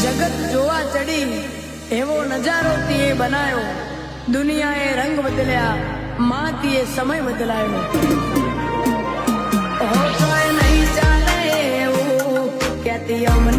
જગત જોવા ચડી એવો નજારો તીએ બનાયો, દુનિયાએ રંગ બદલ્યા, માં તીએ સમય બદલાયો. હોશોય નહીં ચાલે એવું કહેતી અમને